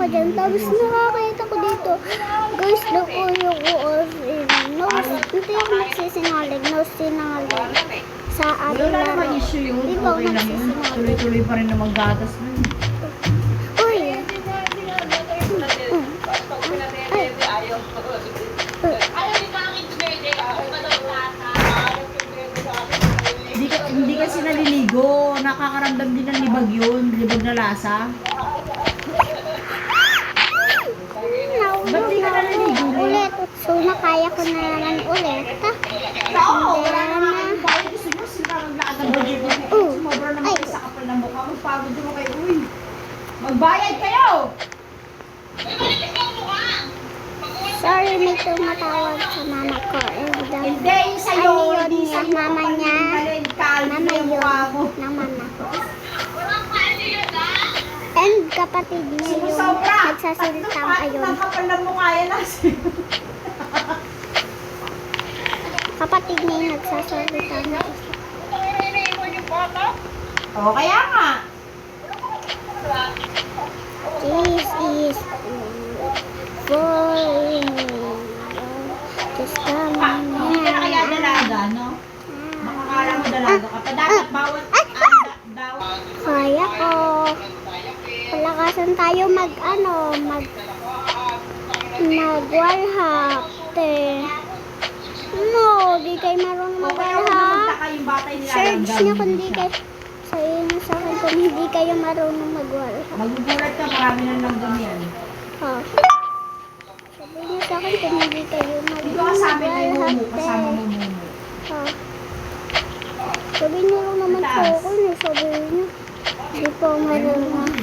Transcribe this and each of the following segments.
ka dyan. Tapos nakakita ko dito. Guys, loko yung uosin. No, hindi ako nagsisingaling. No, sinangaling. Sa ating Wala laro. naman issue yun. Di ba ako Okay lang yun. nagsisingaling? Tuloy-tuloy pa rin na maggatas mo. Uy! Hindi kasi naliligo. Nakakaramdam din ng libag yun. Libag na lasa. Ba't di ka naliligo? Ulit. So, nakaya ko na naman ulit. Oo, Hindi wala na. naman bayan. Gusto nyo, sila maglakad ng budget mo. Sumobra naman kayo sa kapal ng mukha. Magpagod mo kayo. Uy, magbayad kayo! Sorry, may tumatawag sa mama ko. Hindi, yung sa'yo. Ano yun, Hindi yung sa'yo. mama niya? Kalma Mama yung mukha mo. yun, ng mama ko. And kapatid niya yung Sumusobra. nagsasalitang ayun. Ang kapal ng mukha yan. Kapatid niya yung nagsasalitang O, kaya nga. This is falling. Just come Hindi ka na kaya dalaga, no? Makakala mo dalaga ka pa. Dapat bawat Kaya ko. Palakasan tayo mag-wallhap. No, di kayo marunong mag-wallhap. yung bata yung Search nilalagam. nyo kung di kayo, sa akin kung hindi kayo marunong mag-wallhap. Magugulat ka, marami na langgam yan. Oh. Sabihin nyo sa akin kung hindi kayo Dito kasama na yung mag-wallhap. mumu, kasama mo mumu. Oh. Sabihin nyo lang naman po ako. Sabihin nyo. Hindi po marunong.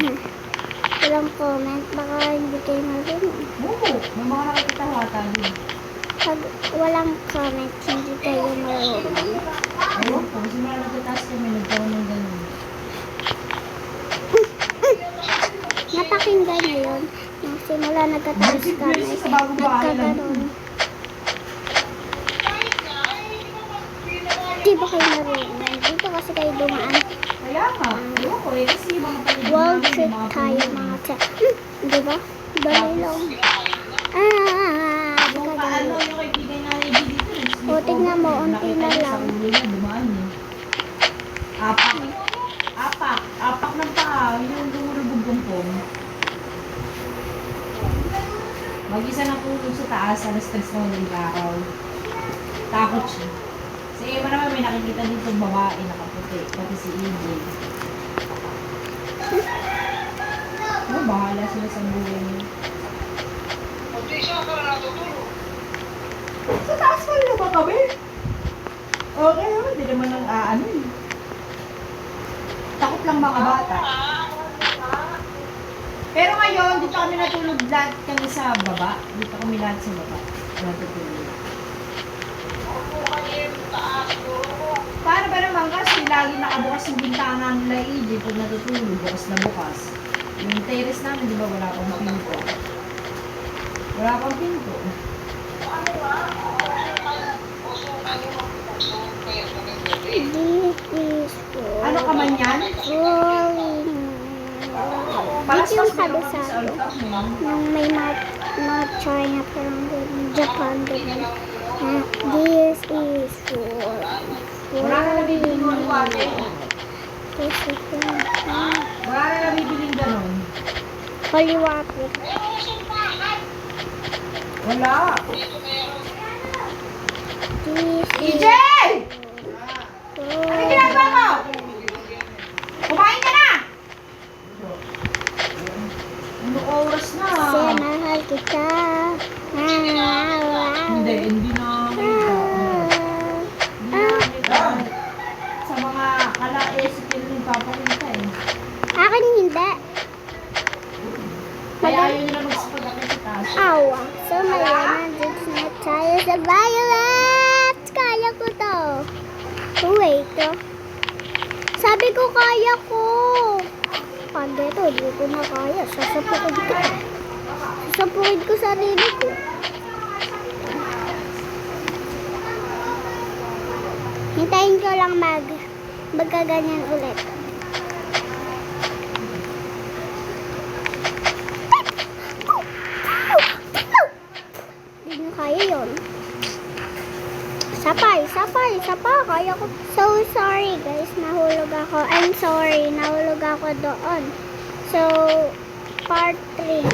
Walang comment. Baka hindi kayo marunong. Mumu, may mga nakikita hata din. Pag walang comment, hindi kayo marunong. Ayun po, simula nagtataas kami, nagkaroon ng ganun. Napakinggan nyo yun. Nung simula nagkataas kami, nagkaganon. Di ba kayo marunong? Dito kasi kayo dumaan. Kaya nga, ayun ko eh, kasi yung mga paligid Wall namin, trip yung mga tayo puno. mga tsa. Di ba? Dali lang. Di Yung ka paano dali. yung kaibigan na dito, O, tignan mo, unti na nakita niya lang. sa ulo niya, dumaan eh. Apak ng paa, yung lumulubog ng pong. Mag-isa na tulog sa taas, alas-tags na ulit araw. Takot siya. Si Eva naman may nakikita dito babae nakaputi, pati si EJ. Bahala sila sa buhay niya. Sa taas pa rin ba kami? Okay naman, di naman ang ano eh. Takot lang mga bata. Pero ngayon, dito kami natulog lahat kami sa baba. Dito kami lahat sa baba. Natutulog. Paano ba naman kasi lagi nakabukas yung bintana nila EJ pag natutulog, bukas na bukas. Yung terrace namin, di ba, wala pang pinto. Wala pang pinto. This is Ano ka man yan? falling. Dito yung kabisado. Nung may mga China, parang ganun, Japan, ganun. This is falling. Wala ka nabibiling mo ate. This is falling. Wala na nabibiling ganun. Holy water. Wala. This EJ! is Ano ginagawa mo? Kumain ka na! Ano oras na? Kasi mahal kita. Hindi na. Sa mga kala-esip yun yung papakita eh. Akin hindi. Kaya ayaw nila magsipag-akit sa taas. Awa. So, ngayon, nandito na tayo sa Violet. Kaya ko to. Oh, wait. Sabi ko, kaya ko. Pag ito, hindi ko na kaya. Sasapukid ko. Sasapukid ko sarili ko. Hintayin ko lang magkaganyan ulit. kaya yun. Sapay, kaya ko. So, sorry guys, nahulog ako. I'm sorry, nahulog ako doon. So, part 3.